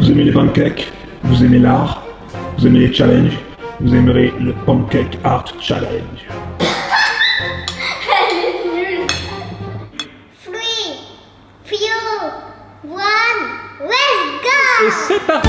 Vous aimez les pancakes, vous aimez l'art, vous aimez les challenges, vous aimerez le Pancake Art Challenge. Elle est nulle. 3, 2, 1, let's go! Et c'est parti!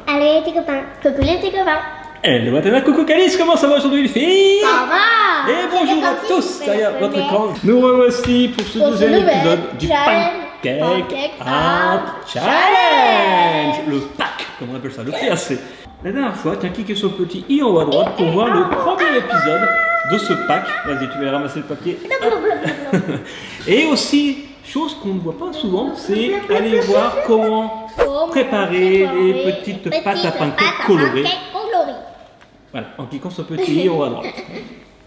Allez les petits copains, coucou les petits copains. Hello Athéna, coucou Calice, comment ça va aujourd'hui les filles? Ça va? Et bonjour à tous derrière votre écran. Nous revoici pour ce deuxième épisode du Pancake Art Challenge. Le pack, comme on appelle ça, le PAC. La dernière fois, tu as cliqué sur le petit i en haut à droite pour voir le premier épisode de ce pack. Vas-y, tu vas ramasser le papier. Et aussi, chose qu'on ne voit pas souvent, c'est aller voir comment préparer les petites pâtes à pancakes colorées. Voilà, en cliquant sur le petit i en haut à droite.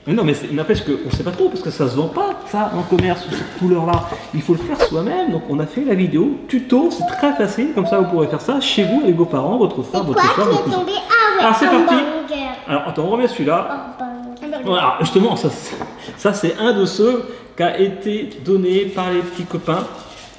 Mais non, mais n'empêche qu'on ne sait pas trop parce que ça se vend pas, ça, en commerce, cette couleur-là. Il faut le faire soi-même. Donc, on a fait la vidéo tuto, c'est très facile. Comme ça, vous pourrez faire ça chez vous avec vos parents, votre frère, votre soeur, votre cousin. Alors, c'est parti. Alors, attends, on remet celui-là. Voilà, justement, ça c'est un de ceux qui a été donné par les petits copains.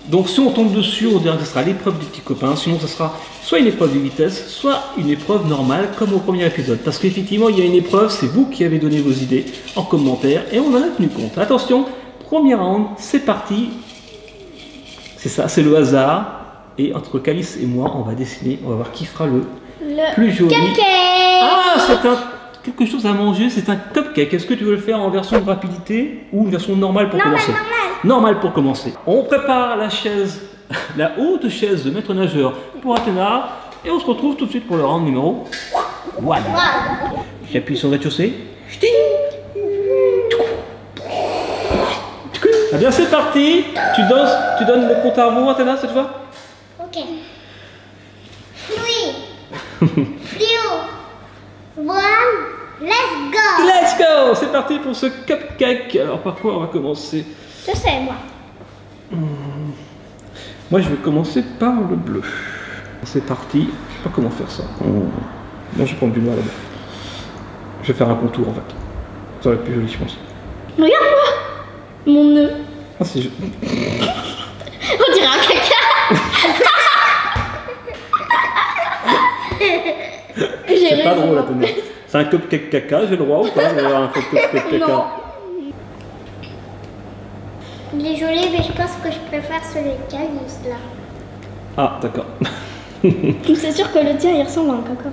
Donc, si on tombe dessus, on dirait que ce sera l'épreuve des petits copains. Sinon, ce sera soit une épreuve de vitesse, soit une épreuve normale, comme au premier épisode. Parce qu'effectivement, il y a une épreuve, c'est vous qui avez donné vos idées en commentaire, et on en a tenu compte. Attention, premier round, c'est parti. C'est ça, c'est le hasard. Et entre Calice et moi, on va dessiner, on va voir qui fera le plus joli. Cupcake. Ah, c'est quelque chose à manger, c'est un cupcake. Est-ce que tu veux le faire en version de rapidité ou une version normale pour commencer? Normal pour commencer. On prépare la chaise, la haute chaise de maître nageur pour Athéna, et on se retrouve tout de suite pour le round numéro 1. J'appuie sur le rez-de-chaussée. Ah bien, c'est parti. Tu donnes le compte à rebours, Athéna, cette fois? Ok. 3, 2, 1, let's go! Let's go. C'est parti pour ce cupcake. Alors par quoi on va commencer? Je sais, moi. Moi, je vais commencer par le bleu. C'est parti. Je sais pas comment faire ça. Moi, je vais prendre du noir là-bas. Je vais faire un contour en fait. Ça va être plus joli, je pense. Regarde-moi! Mon nœud. Ah, c'est joli. On dirait un caca! C'est pas drôle, Athéna. C'est un cupcake caca, j'ai le droit ou pas? Un cupcake caca. Non. Il est joli, mais je pense que je préfère celui de Calice là. Ah, d'accord. C'est sûr que le tien il ressemble à un caca.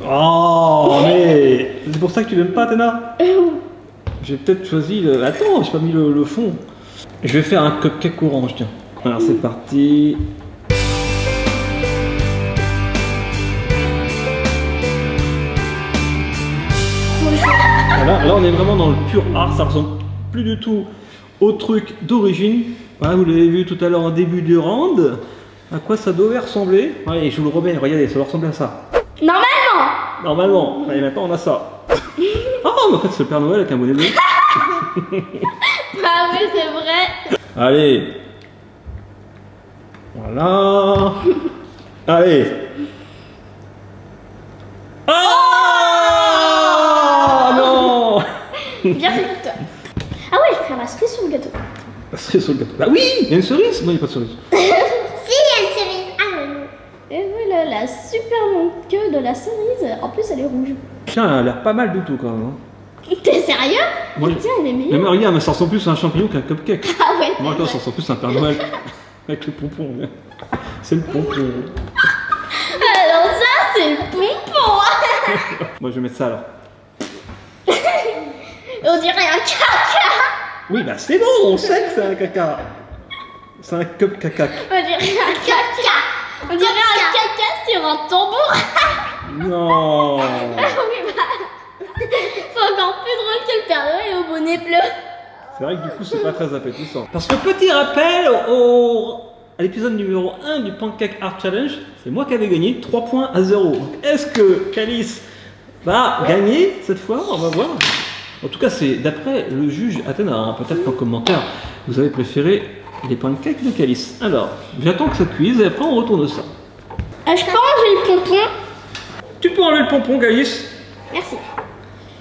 Oh, mais c'est pour ça que tu l'aimes pas, Athéna? J'ai peut-être choisi le... Attends, j'ai pas mis le fond. Je vais faire un cupcake orange, tiens. Alors, c'est parti. Voilà, là, on est vraiment dans le pur art. Ça ressemble plus du tout au truc d'origine. Voilà, vous l'avez vu tout à l'heure en début du round. À quoi ça devait ressembler? Allez, je vous le remets, regardez, ça doit ressembler à ça. Normalement. Allez, maintenant on a ça. Ah, mais en fait c'est le Père Noël avec un bonnet bleu. Ah oui, c'est vrai. Allez. Voilà. Allez. Ah non. Bien fait pour toi. Ah ouais, je ferai la cerise sur le gâteau. La cerise sur le gâteau. Bah oui, il y a une cerise? Non, il n'y a pas de cerise. Si, il y a une cerise. Ah non. Et voilà la super longue queue de la cerise. En plus, elle est rouge. Tiens, elle a l'air pas mal du tout quand même. T'es sérieux? Moi, Tiens, elle est meilleure. mais regarde, mais ça ressemble plus à un champignon qu'un cupcake. Ah ouais. Moi, toi, ça ressemble plus à un Père Noël. Avec le pompon. C'est le pompon. Alors ça, c'est le pompon. Moi, je vais mettre ça alors. On dirait un caca. Oui, bah c'est bon, on sait que c'est un caca. C'est un cup caca. On dirait un caca. On dirait un caca sur un tambour. Non. Oui, bah. C'est encore plus drôle que le Père Noël au bonnet bleu. C'est vrai que du coup, c'est pas très appétissant. Parce que petit rappel, à l'épisode numéro 1 du Pancake Art Challenge, c'est moi qui avais gagné 3 points à 0. Donc, est-ce que Calice va gagner cette fois? On va voir. En tout cas, c'est d'après le juge Athéna. Hein. Peut-être qu'en commentaire, vous avez préféré les pancakes de Calice. Alors, j'attends que ça cuise et après on retourne ça. Je peux enlever le pompon. Tu peux enlever le pompon, Calice? Merci.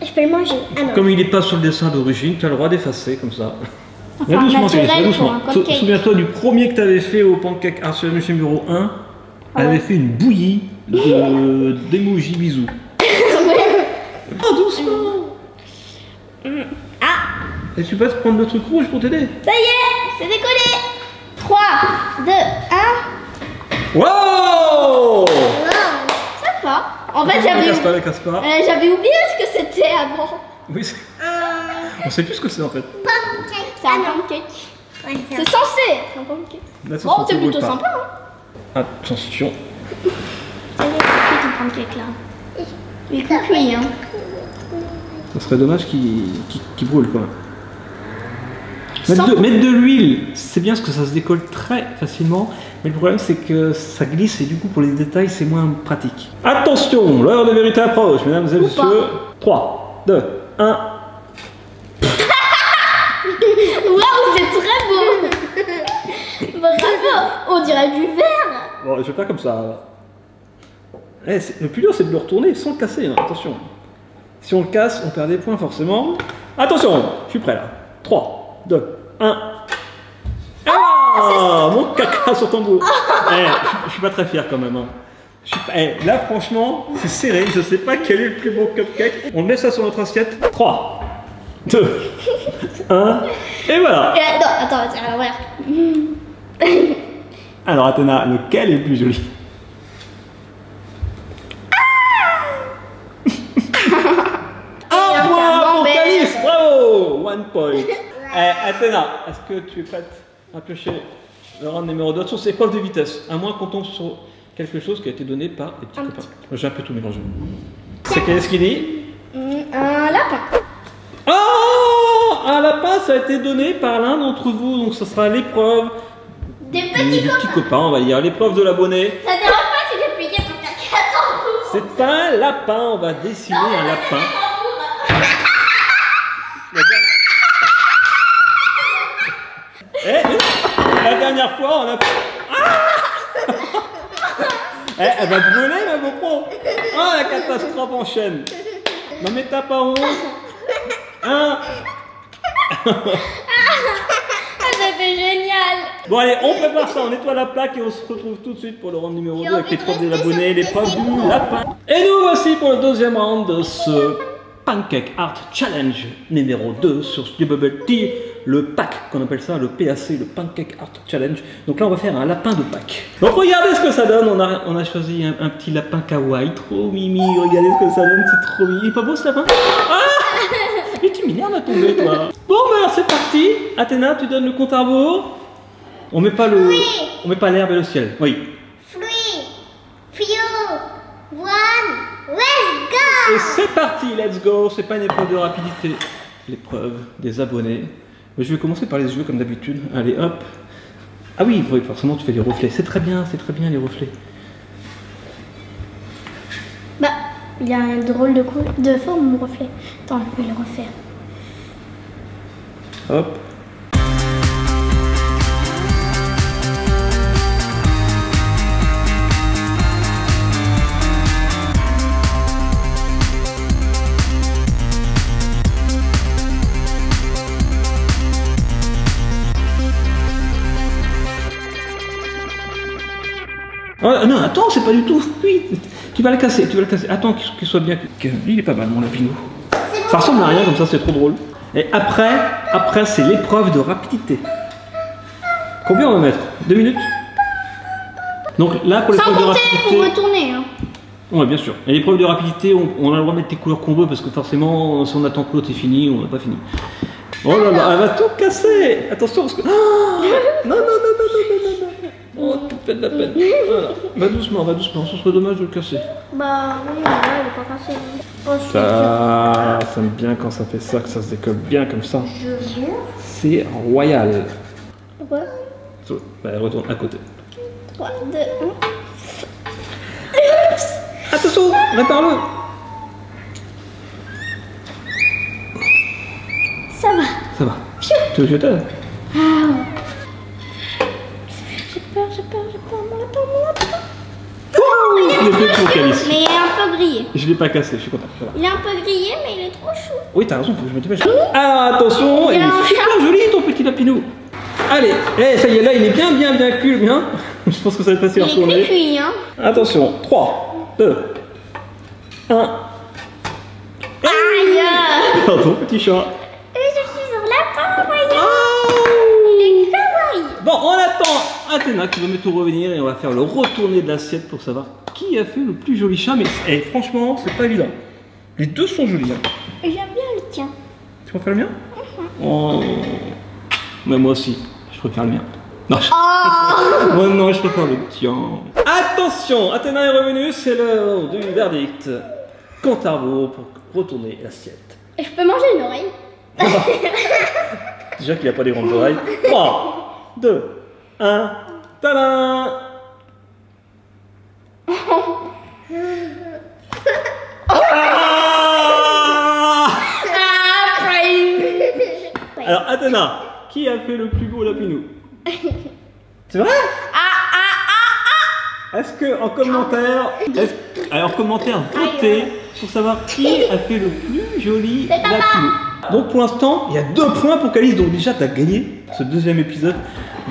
Je peux le manger. Ah non. Comme il n'est pas sur le dessin d'origine, tu as le droit d'effacer comme ça. Enfin, Va doucement, naturel va doucement. pour un cupcake. Souviens-toi du premier que tu avais fait au Pancake Art Challenge numéro 1. Elle avait fait une bouillie d'emoji bisous. Oh, doucement. Ah, Et tu peux te prendre le truc rouge pour t'aider. ça y est, c'est décollé. 3, 2, 1. Wow! Sympa. En fait, Ne casse pas. j'avais oublié ce que c'était avant. Oui, on sait plus ce que c'est en fait. C'est un pancake. C'est censé être un pancake. Là, ça Bon, se c'est roule plutôt pas. sympa. Hein. Attention. C'est ton pancake là. Il est cuit, hein. Ça serait dommage qu'il brûle quand même. Sans- Mettre de l'huile, c'est bien parce que ça se décolle très facilement, mais le problème c'est que ça glisse et du coup pour les détails c'est moins pratique. Attention, l'heure de vérité approche, mesdames et messieurs. 3, 2, 1. Waouh, c'est très beau. Bravo. On dirait du verre. Bon, je vais pas comme ça. Le plus dur c'est de le retourner sans le casser, hein. Attention. Si on le casse, on perd des points forcément. Attention, je suis prêt là. 3, 2, 1. Ah, mon caca sur ton bout. Je suis pas très fier quand même. Hein. Là franchement, c'est serré. Je sais pas quel est le plus beau cupcake. On met ça sur notre assiette. 3, 2, 1. Et voilà. Attends, c'est à l'envers. Alors Athéna, lequel est le plus joli? Un point pour Calice, bravo! 1 point. Athéna, est-ce que tu es prête à piocher le round numéro 2 sur ces épreuves de vitesse? À moins qu'on tombe sur quelque chose qui a été donné par des petits copains. J'ai un peu tout mélangé. C'est qu'est-ce qu'il dit? Un lapin. Oh! Un lapin, ça a été donné par l'un d'entre vous, donc ce sera l'épreuve Des petits copains, on va dire. L'épreuve de l'abonné. Ça dérange pas si j'ai plié ton caca tambour. C'est un lapin, on va dessiner un lapin. La dernière fois, on a... elle va brûler, ma GoPro. Oh, la catastrophe en chaîne. Non mais t'as pas honte. Hein? C'était génial. Bon allez, on prépare ça, on nettoie la plaque et on se retrouve tout de suite pour le round numéro 2 avec l'épreuve des abonnés, l'épreuve du lapin. Et nous voici pour le deuxième round de ce Pancake Art Challenge numéro 2 sur Studio Bubble Tea, le pack qu'on appelle ça, le PAC, le Pancake Art Challenge. Donc là on va faire un lapin de Pâques. Donc regardez ce que ça donne, on a choisi un petit lapin kawaii, trop mimi, regardez ce que ça donne, c'est trop mimi. Il est pas beau ce lapin? Ah! Et tu m'énerves à tomber toi. Bon bah alors c'est parti. Athéna, tu donnes le compte à rebours. On met pas le, on met pas l'herbe et le ciel. Oui. 3, 2, 1, let's go. Et c'est parti, let's go. C'est pas une épreuve de rapidité, l'épreuve des abonnés. Mais je vais commencer par les yeux comme d'habitude. Allez hop. Ah oui, forcément tu fais les reflets. C'est très bien les reflets. Bah, il a un drôle de forme mon reflet. Attends, je vais le refaire. Hop. Oh, non, attends, c'est pas du tout. Oui, tu vas le casser, Attends qu'il soit bien. Il est pas mal, mon lapinou. Ça ressemble à rien comme ça, c'est trop drôle. Et après c'est l'épreuve de rapidité. Combien on va mettre? 2 minutes? Donc là, pour l'épreuve de rapidité. Pour retourner. Hein. Ouais, bien sûr. Et l'épreuve de rapidité, on a le droit de mettre les couleurs qu'on veut parce que forcément, si on attend que l'autre est fini, on n'a pas fini. Oh là là, elle va tout casser. Attention parce que. Oh non. Oh, tu fais de la peine. Voilà. Va doucement, ce serait dommage de le casser. Bah oui, mais là, il est pas cassé. Oh, Ça aime bien quand ça fait ça, que ça se décolle bien comme ça. C'est royal. Pourquoi? Bah, retourne à côté. 3, 2, 1. Attention, répare-le. Ça va. Tu veux que je t'aide? J'ai peur, mon lapin. Il est fait pour Calice. Mais il est un peu grillé. Je l'ai pas cassé, je suis content. Il est un peu grillé, mais il est trop Oui, t'as raison, faut que je me dépêche. Ah, attention, il est super joli ton petit lapinou. Allez, ça y est, là, il est bien cuit, bien. Je pense que ça va être facile à retourner. Il est cuit, hein. Attention, 3, 2, 1. Aïe. Pardon, petit chat. Je suis sur la table, voyez. Oh, Il est kawaii. bon, on attend Athéna qui va bientôt revenir et on va faire le retourner de l'assiette pour savoir qui a fait le plus joli chat. Mais franchement, c'est pas évident. Les deux sont jolis. Hein. J'aime bien le tien. Tu préfères le mien? Oh. Mais moi aussi, je préfère le mien. Non, moi non, je préfère le tien. Attention, Athéna est revenue, c'est l'heure du verdict. Compte à rebours pour retourner l'assiette. Je peux manger une oreille? Déjà qu'il n'a pas des grandes oreilles. 3, 2, 1, tadam! Alors, Athéna, qui a fait le plus beau lapinou? C'est vrai? Est-ce que en commentaire, votez pour savoir qui a fait le plus joli lapinou? Donc pour l'instant, il y a 2 points pour Calice, donc déjà tu as gagné ce deuxième épisode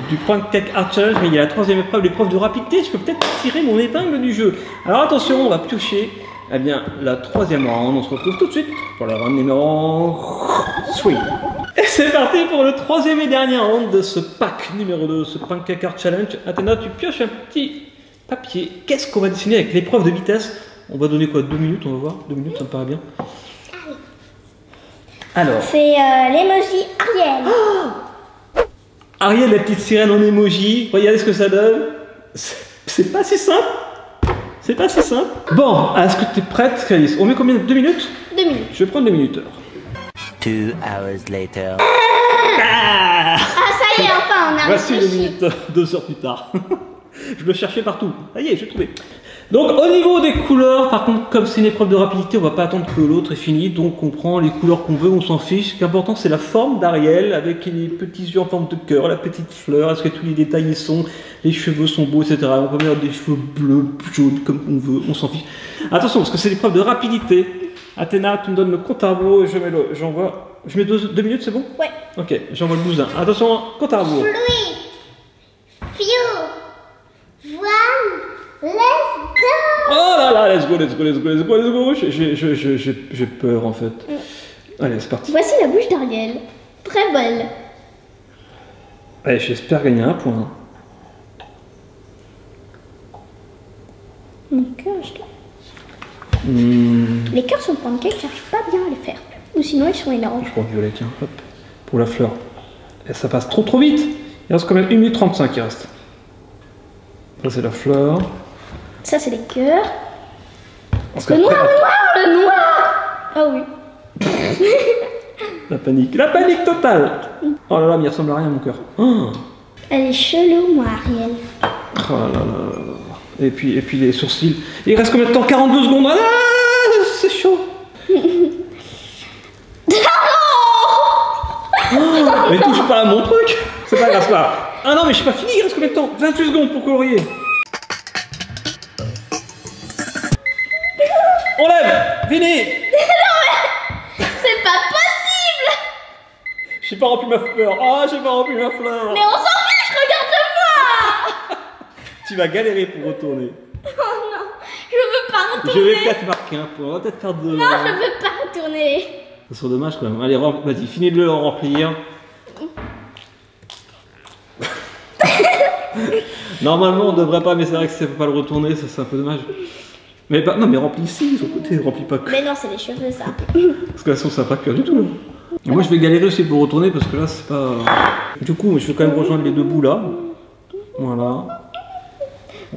du Pancake Art Challenge, mais il y a la troisième épreuve, l'épreuve de rapidité. Je peux peut-être tirer mon épingle du jeu. Alors attention, on va piocher. Eh bien, la troisième round, on se retrouve tout de suite pour la round numéro 3. Et c'est parti pour le troisième et dernier round de ce pack numéro 2, ce Pancake Art Challenge. Athéna, tu pioches un petit papier. Qu'est-ce qu'on va dessiner avec l'épreuve de vitesse? On va donner quoi? 2 minutes, on va voir. 2 minutes, ça me paraît bien. Alors. C'est l'emoji Ariel. Oh, Ariel, la petite sirène en emoji. Regardez ce que ça donne. C'est pas si simple. C'est pas si simple. Bon, est-ce que tu es prête, Calice? On met combien? 2 minutes? 2 minutes. Je vais prendre 2 minutes. 2 hours later. Ah, ça y est, enfin, on a Voici les réfléchi. minutes, 2 heures plus tard. Je le cherchais partout. Ça y est, j'ai trouvé. Donc, au niveau des couleurs, par contre, comme c'est une épreuve de rapidité, on va pas attendre que l'autre est fini. Donc, on prend les couleurs qu'on veut, on s'en fiche. Ce qui est important, c'est la forme d'Ariel, avec les petits yeux en forme de cœur, la petite fleur. Est-ce que tous les détails y sont? Les cheveux sont beaux, etc. On peut mettre des cheveux bleus, jaunes, comme on veut, on s'en fiche. Attention, parce que c'est l'épreuve de rapidité. Athéna, tu me donnes le compte à rebours et je mets le. J'envoie. Je mets 2 minutes, c'est bon? Ouais. Ok, j'envoie le bousin. Attention, compte à rebours. Louis. Few. One. Let's go. Oh là là, let's go, let's go, let's go, let's go, let's go. J'ai peur en fait. Allez, c'est parti. Voici la bouche d'Ariel. Très belle. Allez, j'espère gagner un point. Mon cœur, Les cœurs sur le pancake, j'arrive pas bien à les faire. Ou sinon, ils sont énormes. Je prends le violet, tiens, hop, pour la fleur. Et ça passe trop vite. Il reste quand même 1 minute 35 qui reste. Ça, c'est la fleur. Ça, c'est les cœurs. Le noir, le noir, le noir. Ah oui. La panique totale. Oh là là, mais il ressemble à rien, mon cœur. Oh. Elle est chelou, moi, Ariel. Oh là là là là. Et puis les sourcils. Il reste combien de temps? 42 secondes. Ah, c'est chaud. Oh, mais touche pas à mon truc. C'est pas grave, là. Ah non, mais je suis pas fini. Il reste combien de temps? 28 secondes pour colorier. On lève. Fini. C'est pas possible. J'ai pas rempli ma fleur. Ah, j'ai pas rempli ma fleur. Mais on s'en fiche, regarde-moi. Tu vas galérer pour retourner. Oh non, je veux pas retourner. Je vais peut-être marquer un point. On va peut-être faire 2. Non, je veux pas retourner. Ça serait dommage quand même. Allez, vas-y, finis de le remplir. Normalement, on devrait pas, mais c'est vrai que si ça peut pas le retourner, ça c'est un peu dommage. Mais bah, non, mais remplis ici, sur le côté, remplis pas que. Mais non, c'est les cheveux, ça. Parce que là, ça n'a pas cœur du tout. Et moi, je vais galérer aussi pour retourner parce que là, c'est pas. Du coup, je vais quand même rejoindre les 2 bouts là. Voilà.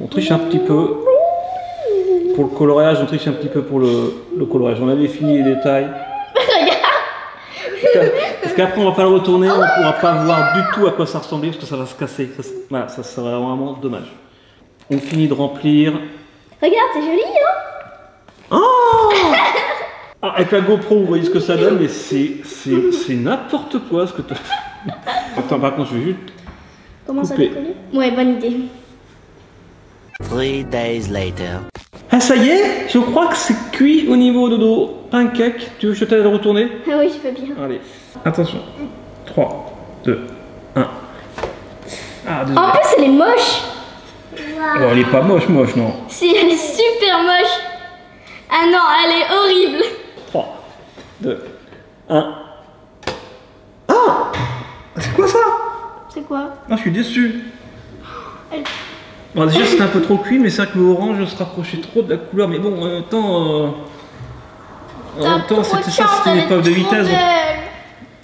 On triche un petit peu. Pour le coloriage, on triche un petit peu pour le coloriage. On avait fini les détails. Parce qu'après, on va pas le retourner, on pourra pas voir du tout à quoi ça ressemblait parce que ça va se casser. Voilà, ça serait vraiment dommage. On finit de remplir. Regarde, c'est joli, hein. Oh ah, avec la GoPro, vous voyez ce que ça donne, mais c'est n'importe quoi ce que tu as. Attends, par contre, je vais juste. Comment ça décoller? Ouais, bonne idée. 3 days later. Ah, Ah ça y est, je crois que c'est cuit au niveau de dos. Pancake, tu veux que je t'aide à retourner? Ah oui, je veux bien. Allez, attention. 3, 2, 1. Ah, désolé. En plus, elle est moche. Oh, elle est pas moche, non. Si, elle est super moche. Ah non, elle est horrible. 3, 2, 1. Ah! C'est quoi ça? C'est quoi? Ah, je suis déçu. Elle... Bon, déjà, c'était un peu trop cuit, mais c'est vrai que l'orange se rapprochait trop de la couleur. Mais bon, en même temps, c'était ça, c'était une épreuve de vitesse. Donc...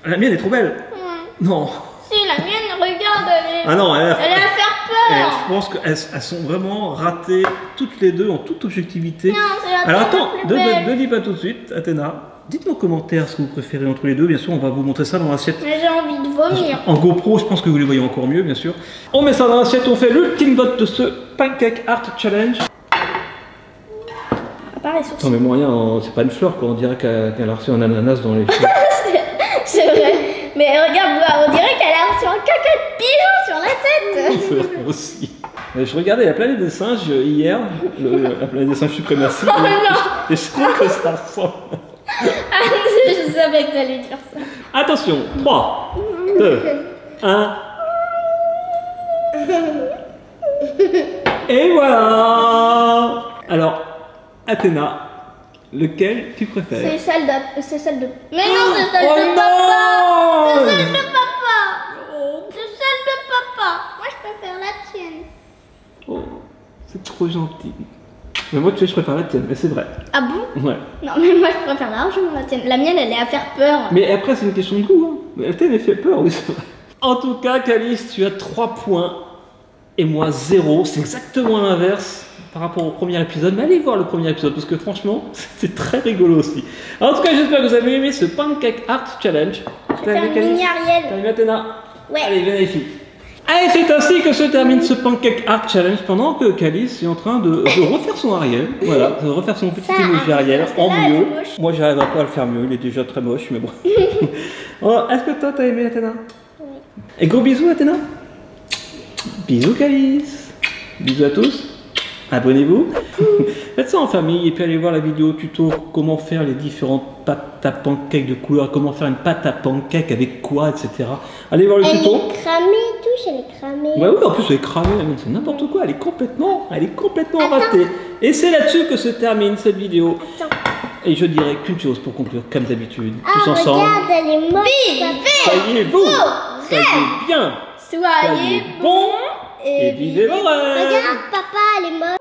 La mienne est trop belle. Non. Si, la mienne, regarde, elle est... Ah non, elle va faire peur. Je pense qu'elles sont vraiment ratées toutes les deux en toute objectivité. Non, c'est la Alors attends, plus ne dis pas tout de suite, Athéna. Dites-moi en commentaire ce que vous préférez entre les deux. Bien sûr, on va vous montrer ça dans l'assiette. Mais j'ai envie de vomir. En GoPro, je pense que vous les voyez encore mieux, bien sûr. On met ça dans l'assiette, on fait l'ultime vote de ce Pancake Art Challenge. Non mais moyen, c'est pas une fleur quoi, on dirait qu'elle a reçu un ananas dans les fleurs. C'est vrai, mais regarde, on dirait qu'elle a reçu un caca de pigeon sur la tête. Moi aussi. Je regardais la planète des singes hier, la planète des singes suprématie, et je trouve que ça ressemble. Ah, je savais que t'allais dire ça. Attention, 3, 2, 1. Et voilà. Alors, Athéna, lequel tu préfères? C'est celle de... Mais non, c'est celle de papa. C'est celle de papa. C'est celle de papa. Moi, je préfère la tienne. Oh, c'est trop gentil. Mais moi, tu sais, je préfère la tienne, mais c'est vrai. Ah bon? Ouais. Non, mais moi, je préfère largement la tienne. La mienne, elle est à faire peur. Mais après, c'est une question de goût. Hein. Mais la tienne, elle fait peur, oui, c'est vrai. En tout cas, Calice, tu as 3 points et moi 0. C'est exactement l'inverse par rapport au premier épisode. Mais allez voir le premier épisode parce que franchement, c'est très rigolo aussi. Alors, en tout cas, j'espère que vous avez aimé ce Pancake Art Challenge. Je vais faire une mini Ariel. T'as aimé Athéna? Ouais. Allez, viens les filles. Allez, c'est ainsi que se termine ce Pancake Art Challenge pendant que Calice est en train de refaire son Ariel. Voilà, de refaire son petit emoji Ariel en mieux. Moi, j'arriverai pas à le faire mieux, il est déjà très moche, mais bon. Est-ce que toi, t'as aimé Athéna? Oui. Et gros bisous, Athéna. Bisous, Calice. Bisous à tous. Abonnez-vous. Faites ça en famille et puis allez voir la vidéo tuto comment faire les différentes pâtes à pancake de couleur, comment faire une pâte à pancake avec quoi, etc. Allez voir le tuto. Elle est cramée, touche, elle est cramée. Ouais, oui, en plus elle est cramée, c'est n'importe quoi, elle est complètement ratée. Et c'est là-dessus que se termine cette vidéo. Attends. Et je dirais qu'une chose pour conclure, comme d'habitude, tous ensemble. Regarde, elle est morte. Soyez-vous, soyez bien, soyez bons et vivez vos rêves. Regarde, papa, elle est morte.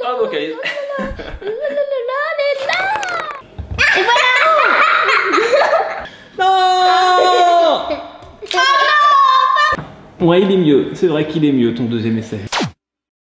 Bravo, Calice. Et voilà. Non. Ouais, il est mieux, c'est vrai qu'il est mieux ton deuxième essai.